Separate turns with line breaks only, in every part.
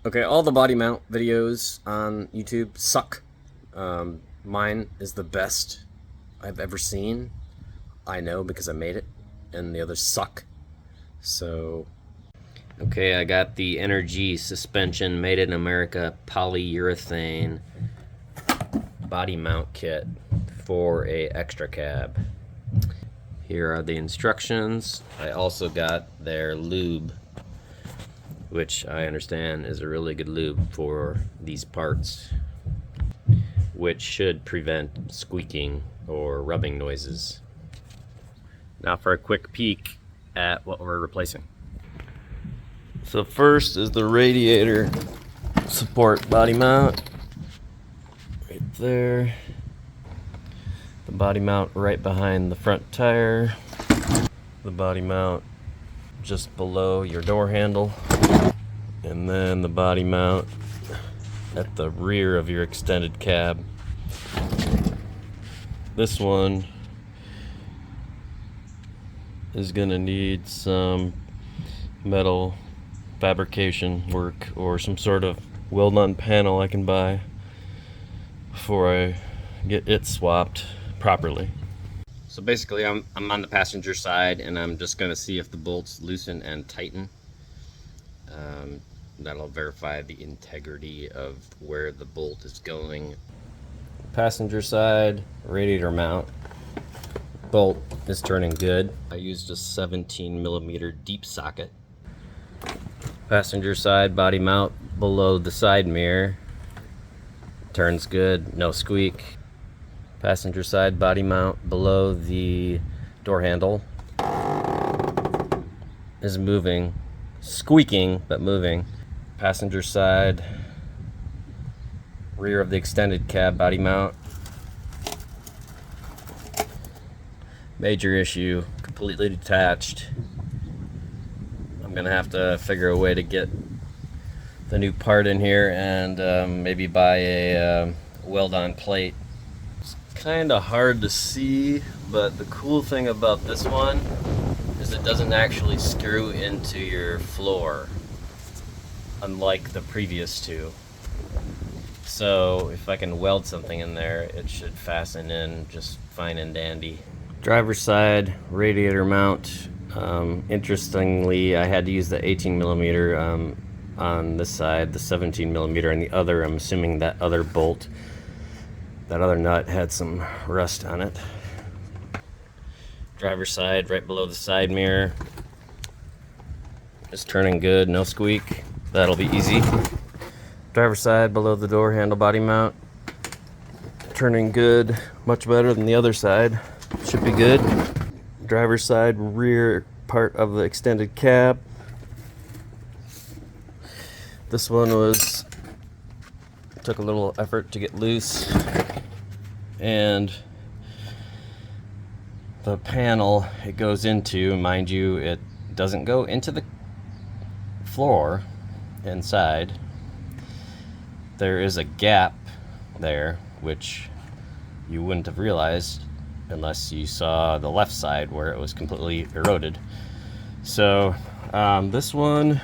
Okay, all the body mount videos on YouTube suck. Mine is the best I've ever seen. I know because I made it, and the others suck. So, okay, I got the Energy Suspension Made in America polyurethane body mount kit for a extra cab. Here are the instructions. I also got their lube, which I understand is a really good lube for these parts, which should prevent squeaking or rubbing noises. Now for a quick peek at what we're replacing. So first is the radiator support body mount, right there. The body mount right behind the front tire. The body mount just below your door handle. And then the body mount at the rear of your extended cab. This one is gonna need some metal fabrication work or some sort of weld-on panel I can buy before I get it swapped properly. So basically I'm on the passenger side, and I'm just gonna see if the bolts loosen and tighten. That'll verify the integrity of where the bolt is going. Passenger side radiator mount bolt is turning good. I used a 17mm deep socket. Passenger side body mount below the side mirror turns good, no squeak. Passenger side body mount below the door handle is moving, squeaking but moving. Passenger side rear of the extended cab body mount, major issue, completely detached. I'm gonna have to figure a way to get the new part in here and maybe buy a weld-on plate. It's kind of hard to see, but the cool thing about this one is it doesn't actually screw into your floor, unlike the previous two. So if I can weld something in there, it should fasten in just fine and dandy. Driver's side radiator mount. Interestingly, I had to use the 18mm on this side, the 17mm on the other. I'm assuming that other bolt, that other nut had some rust on it. Driver's side right below the side mirror is turning good, no squeak. That'll be easy. Driver's side below the door handle body mount turning good, much better than the other side. Should be good. Driver's side rear part of the extended cab. This one took a little effort to get loose, and the panel it goes into, mind you, it doesn't go into the floor inside. There is a gap there, which you wouldn't have realized unless you saw the left side where it was completely eroded. So this one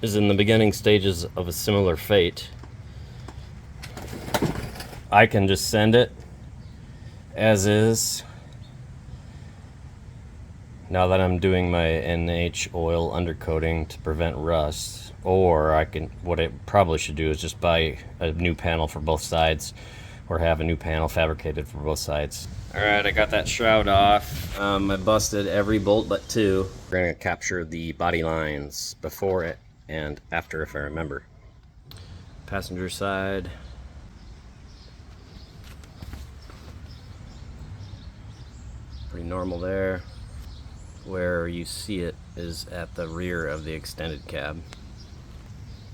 is in the beginning stages of a similar fate. I can just send it as is now that I'm doing my NH oil undercoating to prevent rust, or what I probably should do is just buy a new panel for both sides, or have a new panel fabricated for both sides. Alright, I got that shroud off. I busted every bolt but two. We're going to capture the body lines before it and after, if I remember. Passenger side. Pretty normal there. Where you see it is at the rear of the extended cab.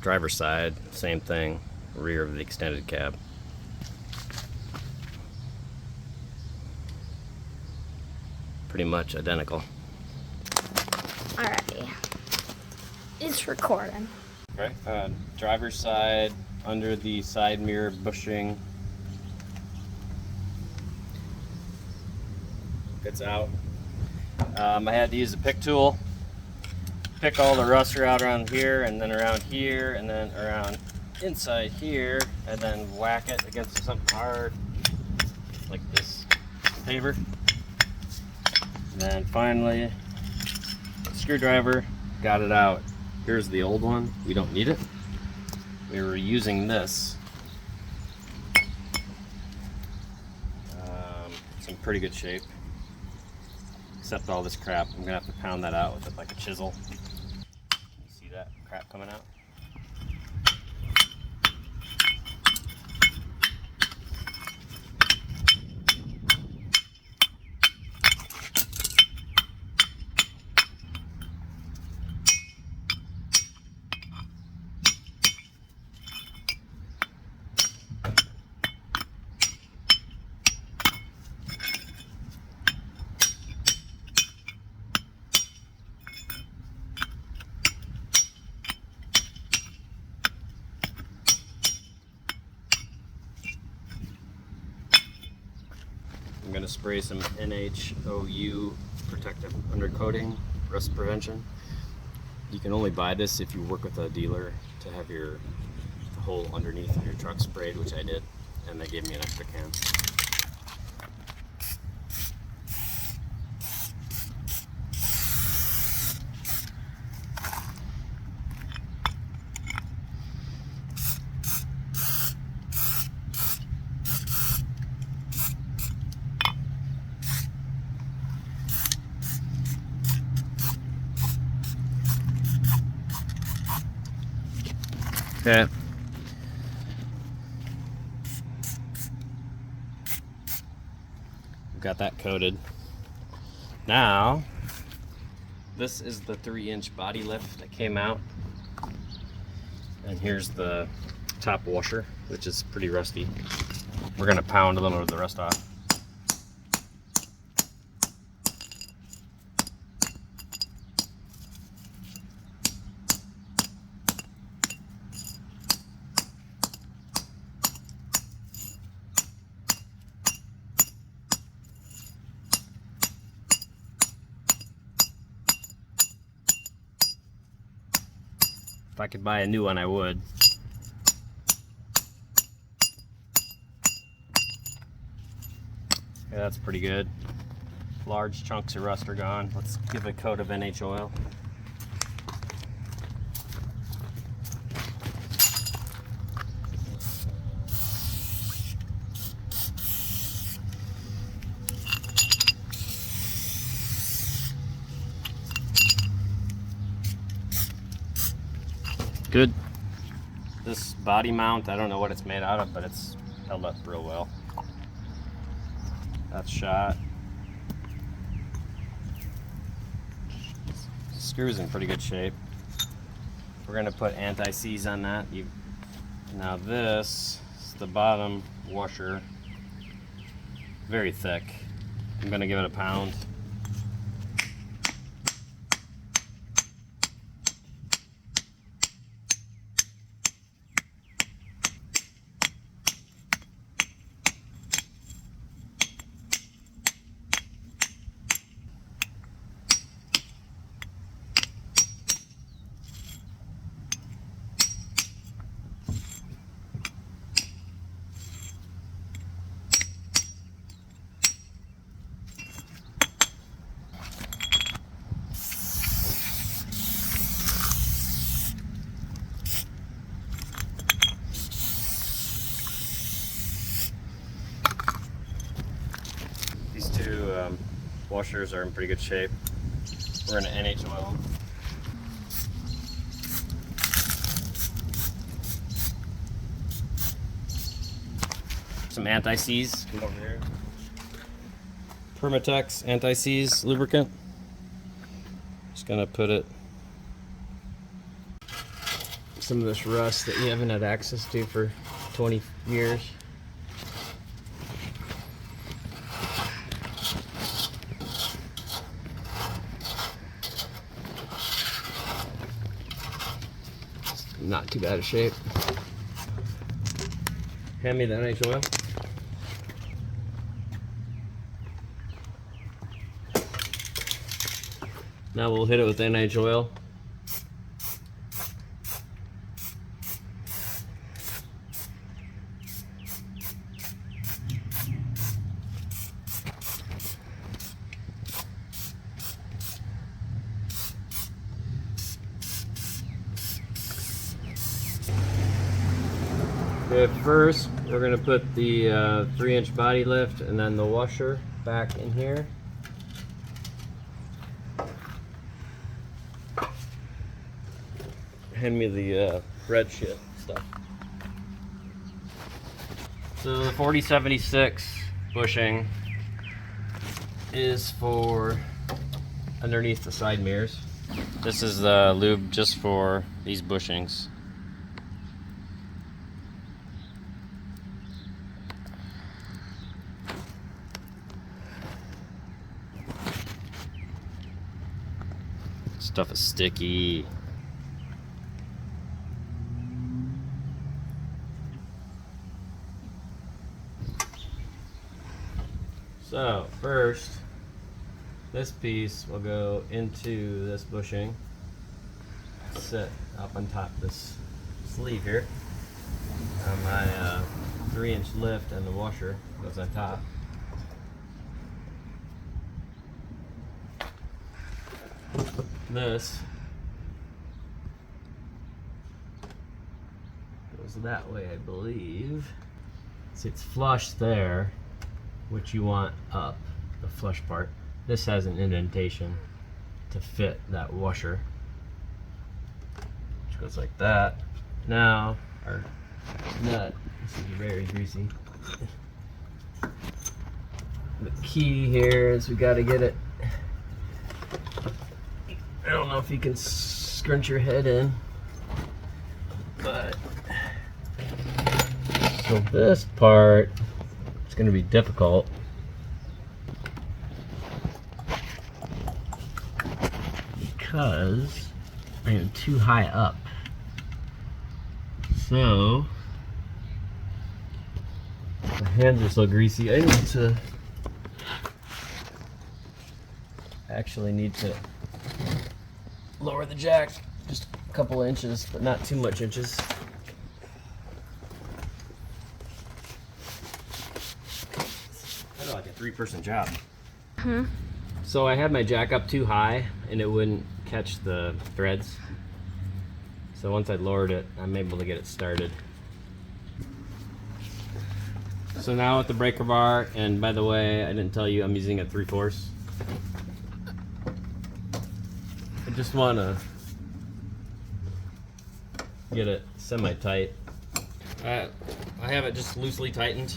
Driver's side, same thing, rear of the extended cab. Pretty much identical.
Alrighty. It's recording.
Okay, driver's side, under the side mirror bushing. It's out. I had to use a pick tool pick all the rust out around here, and then around here, and then around inside here, and then whack it against something hard, like this paver. And then finally, screwdriver, got it out. Here's the old one. We don't need it. We were using this. It's in pretty good shape, except all this crap. I'm gonna have to pound that out with it like a chisel. You see that crap coming out? I'm going to spray some NHOU protective undercoating, rust prevention. You can only buy this if you work with a dealer to have the whole underneath of your truck sprayed, which I did, and they gave me an extra can. Okay. Got that coated. Now, this is the 3-inch body lift that came out. And here's the top washer, which is pretty rusty. We're gonna pound a little of the rust off. If I could buy a new one, I would. Yeah, that's pretty good. Large chunks of rust are gone. Let's give it a coat of NH oil. Good. This body mount, I don't know what it's made out of, but it's held up real well. That's shot. Screw's in pretty good shape. We're gonna put anti-seize on that. Now this is the bottom washer. Very thick. I'm gonna give it a pound. These two washers are in pretty good shape. We're in an NH oil. Some anti-seize. Come over here. Permatex anti-seize lubricant. Just gonna put it. Some of this rust that you haven't had access to for 20 years. Not too bad of shape. Hand me the NH oil. Now we'll hit it with NH oil Okay, first we're gonna put the 3-inch body lift and then the washer back in here. Hand me the red shit stuff. So the 4076 bushing is for underneath the side mirrors. This is the lube just for these bushings. Stuff is sticky. So first, this piece will go into this bushing, sit up on top of this sleeve here. My 3-inch lift and the washer goes on top. This goes that way, I believe. See, it's flush there, which you want up, the flush part. This has an indentation to fit that washer, which goes like that. Now, our nut, this is very greasy. The key here is we gotta get it, I don't know if you can scrunch your head in, but so this part is going to be difficult because I am too high up. So my hands are so greasy, I actually need to lower the jack just a couple of inches, but not too much inches. Kind of like a 3-person job. So I had my jack up too high and it wouldn't catch the threads. So once I lowered it, I'm able to get it started. So now with the breaker bar, and by the way, I didn't tell you I'm using a 3/4. I just want to get it semi-tight. I have it just loosely tightened.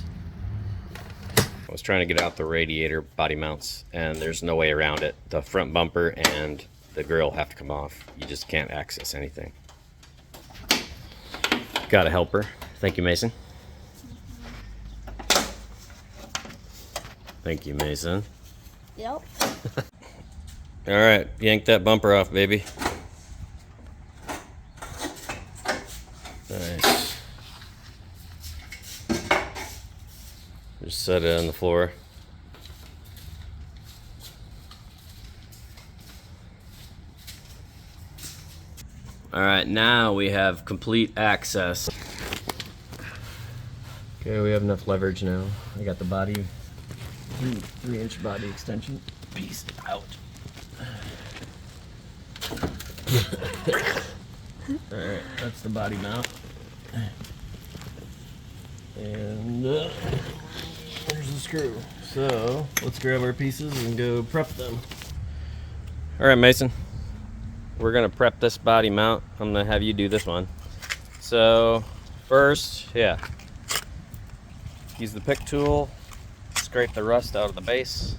I was trying to get out the radiator body mounts and there's no way around it. The front bumper and the grill have to come off. You just can't access anything. Got a helper. Thank you, Mason. Thank you, Mason.
Yep.
All right, yank that bumper off, baby. Nice. Just set it on the floor. All right, now we have complete access. Okay, we have enough leverage now. I got the body, 3-inch body extension piece out. Alright, that's the body mount. And there's the screw. So, let's grab our pieces and go prep them. Alright, Mason. We're going to prep this body mount. I'm going to have you do this one. So, first, use the pick tool, scrape the rust out of the base.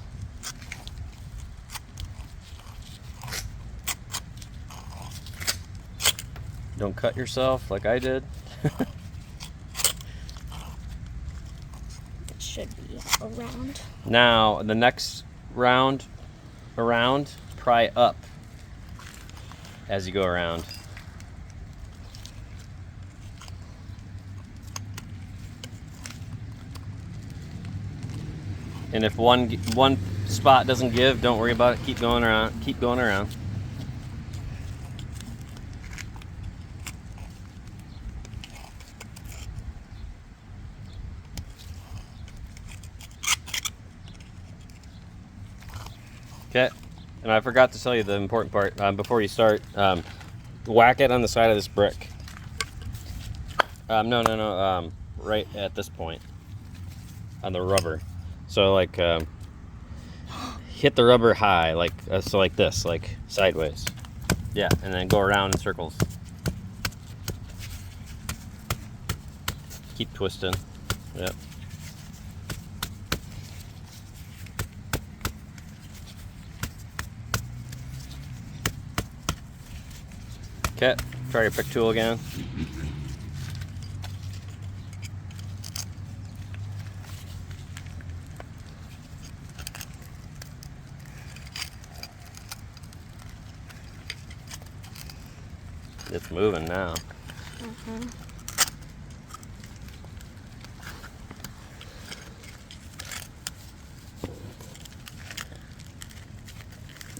Don't cut yourself like I did.
It should be around.
Now, the next round around, pry up as you go around. And if one spot doesn't give, don't worry about it. Keep going around. Keep going around. Okay, and I forgot to tell you the important part before you start. Whack it on the side of this brick. No. right at this point on the rubber. So like hit the rubber high, like so like this, like sideways. Yeah, and then go around in circles. Keep twisting. Yep. Okay, try your pick tool again. It's moving now.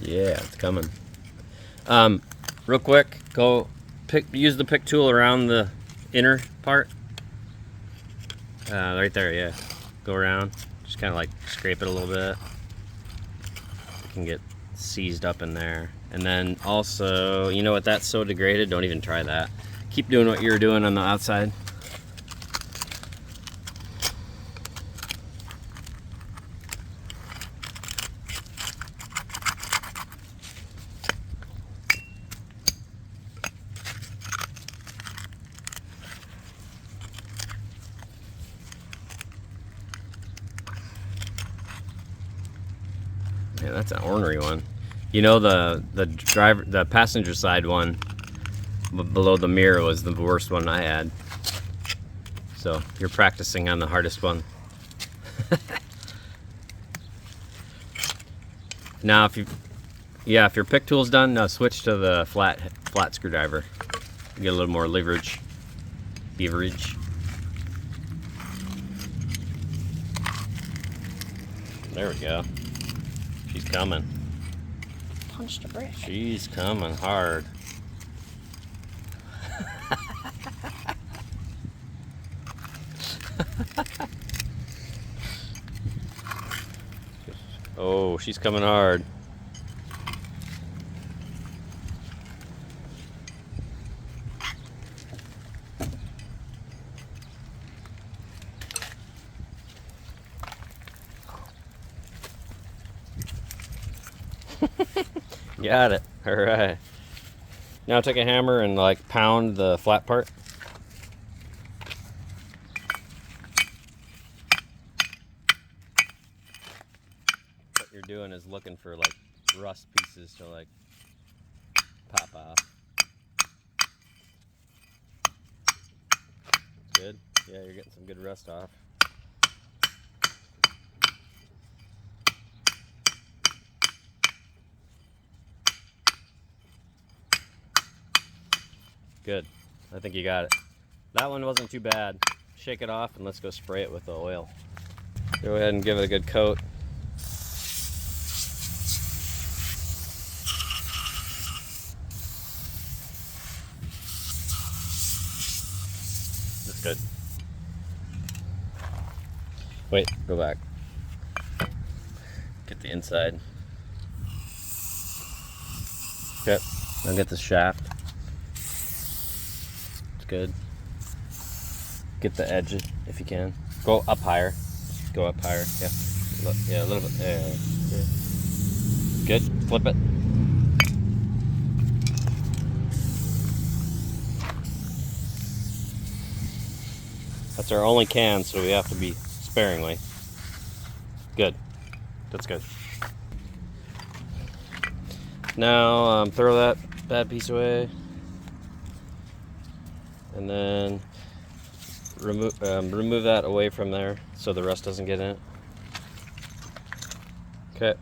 Yeah, it's coming. Real quick, use the pick tool around the inner part. Right there, yeah. Go around, just kind of like scrape it a little bit. It can get seized up in there. And then also, you know what, that's so degraded, don't even try that. Keep doing what you're doing on the outside. Yeah, that's an ornery one. You know, the passenger side one below the mirror was the worst one I had. So you're practicing on the hardest one. Now, if your pick tool's done, now switch to the flat screwdriver. You get a little more leverage. There we go. She's coming.
Punched a brick.
She's coming hard. Oh, she's coming hard. Got it. All right. Now take a hammer and like pound the flat part. What you're doing is looking for like rust pieces to like pop off. Good. Yeah, you're getting some good rust off. Good. I think you got it. That one wasn't too bad. Shake it off and let's go spray it with the oil. Go ahead and give it a good coat. That's good. Wait, go back. Get the inside. Okay, now get the shaft. Good. Get the edge if you can. Go up higher. Go up higher. Yeah. Yeah, a little bit. Yeah. Good. Flip it. That's our only can, so we have to be sparingly. Good. That's good. Now throw that bad piece away. And then remove that away from there so the rust doesn't get in it. Okay,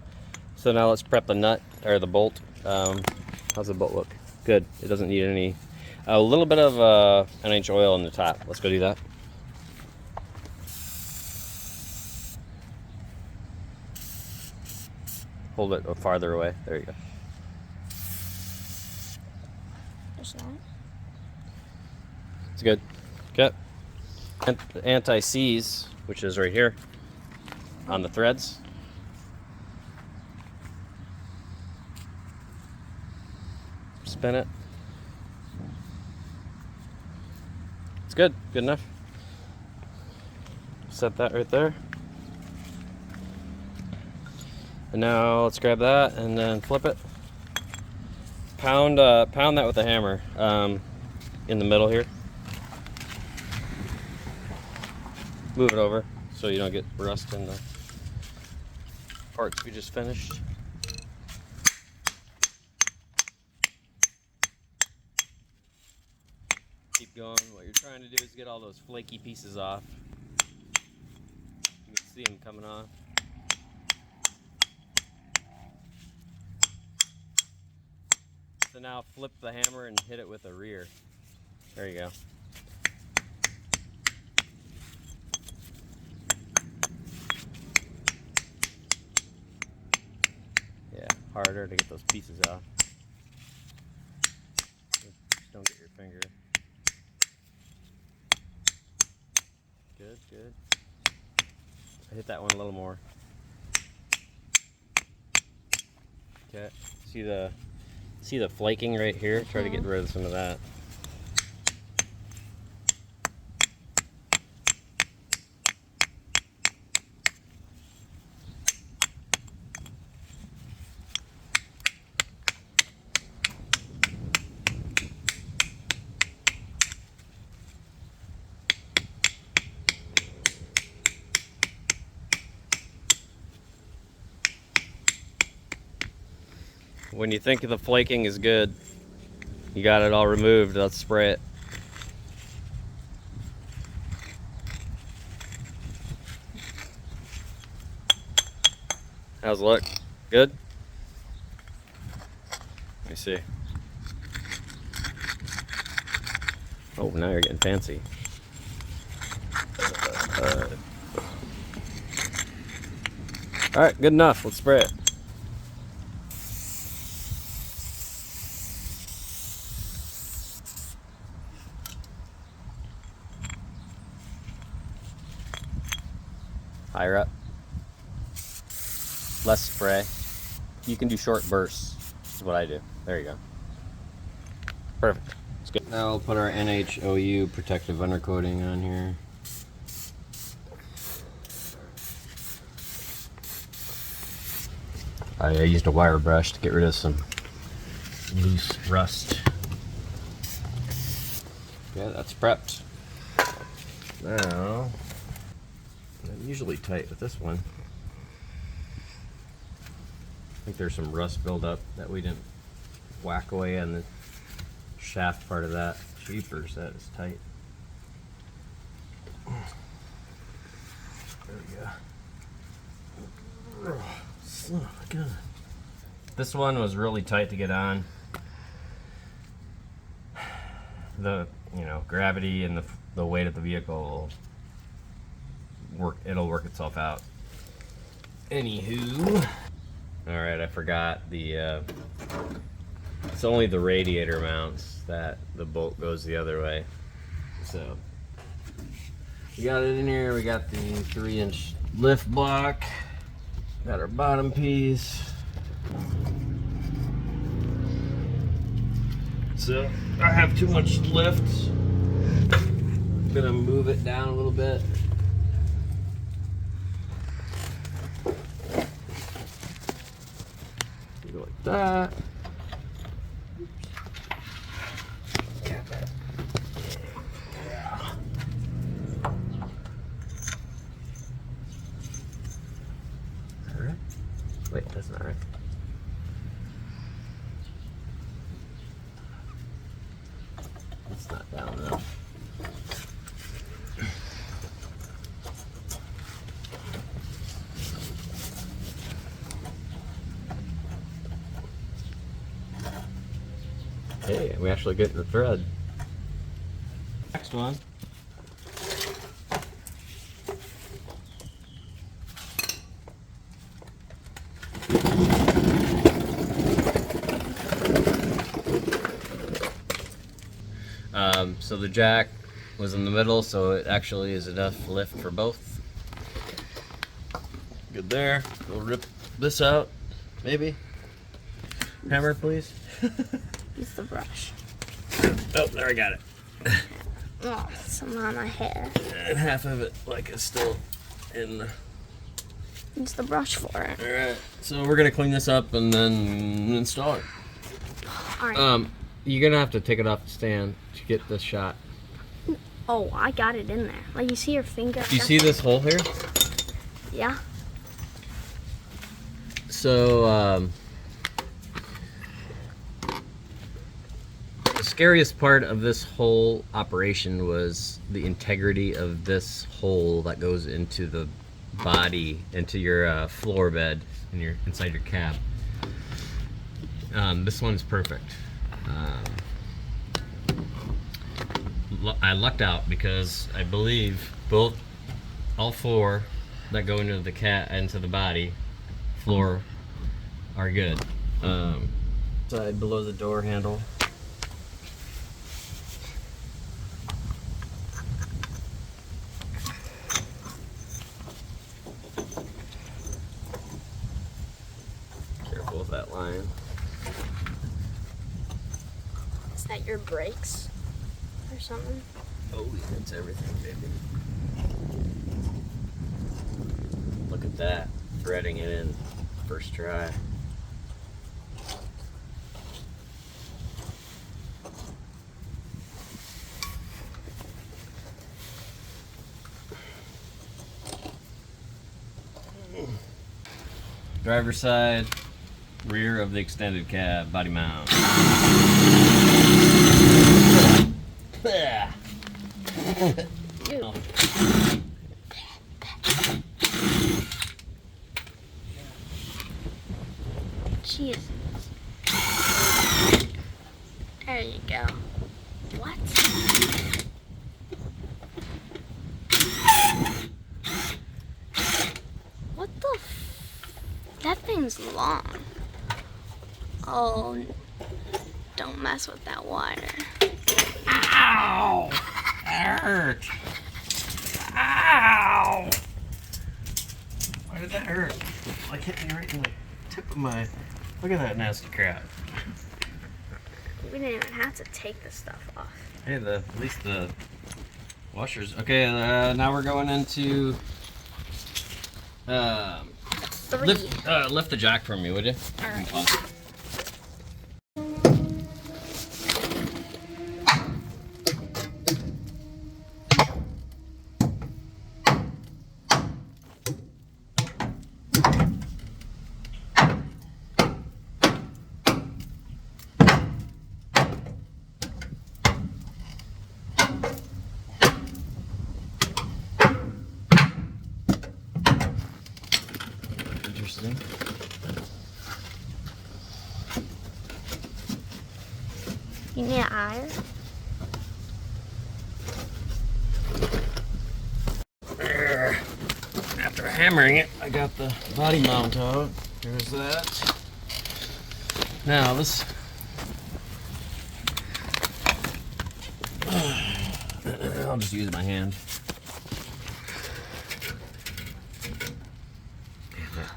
so now let's prep the nut or the bolt. How's the bolt look? Good. It doesn't need any. A little bit of 1-inch oil in the top. Let's go do that. Hold it farther away. There you go.
There's that.
It's good. Okay. And the anti-seize, which is right here on the threads. Spin it. It's good. Good enough. set that right there. And now let's grab that and then flip it. Pound that with a hammer in the middle here. Move it over so you don't get rust in the parts we just finished. Keep going. What you're trying to do is get all those flaky pieces off. You can see them coming off. So now flip the hammer and hit it with a rear. There you go. Yeah, harder to get those pieces off. Just don't get your finger. Good, good. I hit that one a little more. Okay. See the flaking right here? Try to get rid of some of that. When you think the flaking is good, you got it all removed, let's spray it. How's it look? Good? Let me see. Oh, now you're getting fancy. Alright, good enough. Let's spray it. Higher up. Less spray. You can do short bursts. That's what I do. There you go. Perfect. It's good. Now we'll put our NHOU protective undercoating on here. I used a wire brush to get rid of some loose rust. Yeah, that's prepped. Now, I'm usually tight with this one. I think there's some rust buildup that we didn't whack away on the shaft part of that. Jeepers, that is tight. There we go. Son of a gun. This one was really tight to get on. The gravity and the weight of the vehicle will work. It'll work itself out. Anywho, all right, I forgot the. It's only the radiator mounts that the bolt goes the other way. So we got it in here. We got the 3-inch lift block. Got our bottom piece. So I have too much lift. I'm gonna move it down a little bit. Go like that. Wait, that's not right. It's not down enough. Hey, we actually get the thread. Next one. So the jack was in the middle, so it actually is enough lift for both. Good there. We'll rip this out, maybe. Hammer, please.
Use the brush.
Oh, there I got it.
Oh, some on my hair.
And half of it, like, is still in the...
Use the brush for it.
Alright, so we're gonna clean this up and then install it.
Alright.
You're gonna have to take it off the stand to get this shot.
Oh, I got it in there. Like, you see your finger?
Do you see this hole here?
Yeah.
So, the scariest part of this whole operation was the integrity of this hole that goes into the body, into your floor bed inside your cab. This one's perfect. I lucked out because I believe all four that go into the body floor are good. Side below the door handle. Careful with that line.
Is that your brakes or something?
Oh, that's everything, baby. Look at that, threading it in first try. Driver's side, rear of the extended cab, body mount.
Jesus. There you go. What? What the that thing's long. Oh, don't mess with that wire.
Ow! That hurt. Ow! Why did that hurt? Like hit me right in the tip of my... Look at that nasty crap.
We didn't even have to take this stuff off.
Hey, at least the washers. Okay, now we're going into... lift the jack for me, would you?
All right.
Interesting.
You need an iron?
After hammering it, I got the body mount out. There's that. Now this... I'll just use my hand. Man,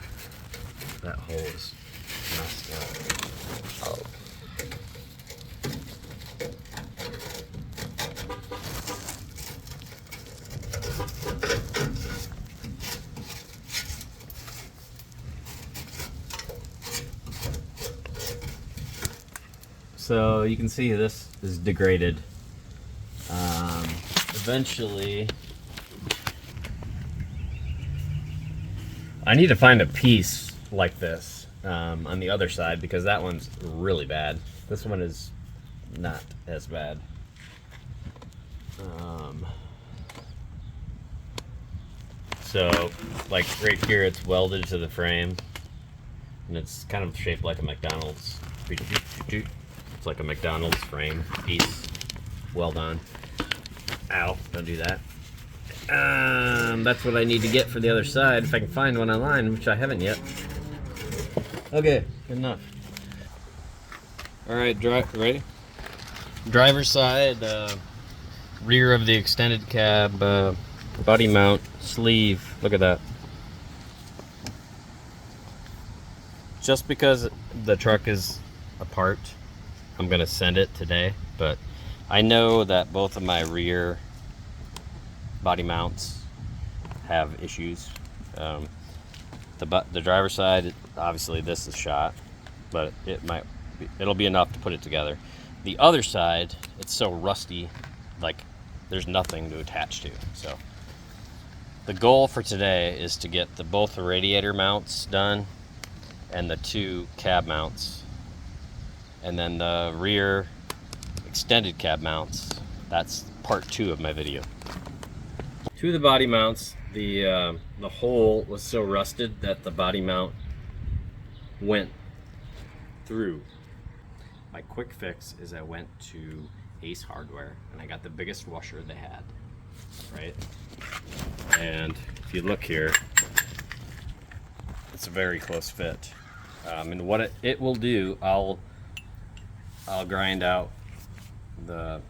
that hole is messed up. Oh. So you can see this is degraded. Eventually, I need to find a piece like this on the other side because that one's really bad. This one is not as bad. So, like right here, it's welded to the frame, and it's kind of shaped like a McDonald's. It's like a McDonald's frame piece, well done. Ow, don't do that. That's what I need to get for the other side, if I can find one online, which I haven't yet. Okay, good enough. Alright, ready? Driver's side, rear of the extended cab, body mount, sleeve. Look at that. Just because the truck is apart, I'm gonna send it today, but I know that both of my rear body mounts have issues. The driver's side, obviously this is shot, but it'll be enough to put it together. The other side, it's so rusty, like there's nothing to attach to. So the goal for today is to get both the radiator mounts done and the 2 cab mounts, and then the rear extended cab mounts. That's part 2 of my video. To the body mounts, the hole was so rusted that the body mount went through. My quick fix is I went to Ace Hardware and I got the biggest washer they had, right? And if you look here, it's a very close fit. And what it will do, I'll grind out the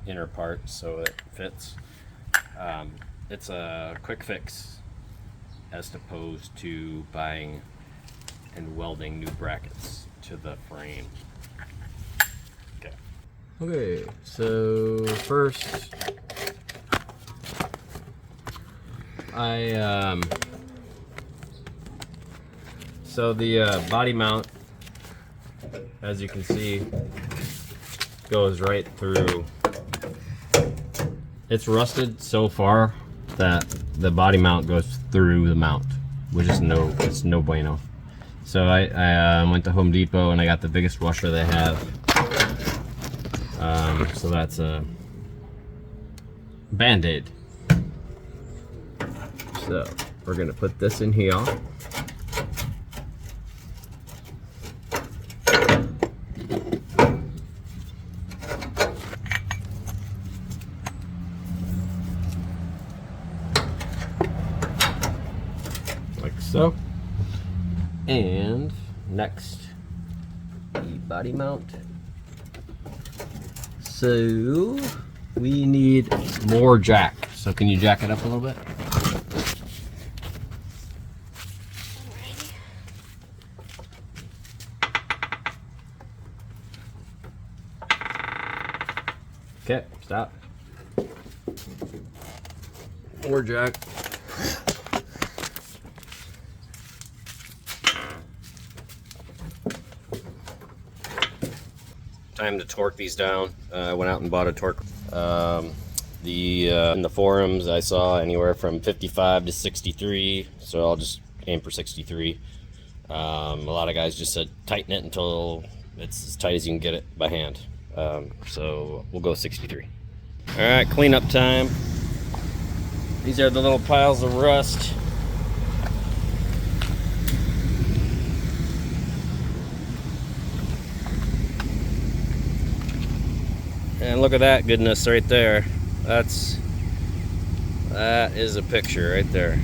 inner part so it fits. It's a quick fix as opposed to buying and welding new brackets to the frame. Okay, so first so the body mount, as you can see, goes right through. It's rusted so far that the body mount goes through the mount, which is it's no bueno. So I went to Home Depot and I got the biggest washer they have. So that's a Band-Aid. So we're gonna put this in here. Like so. And next, the body mount. So we need more jack. So can you jack it up a little bit? Okay, stop. More jack. Time to torque these down. I went out and bought a torque. In the forums I saw anywhere from 55 to 63, so I'll just aim for 63. A lot of guys just said tighten it until it's as tight as you can get it by hand. So we'll go 63. All right, cleanup time. These are the little piles of rust. And look at that goodness right there. That is a picture right there.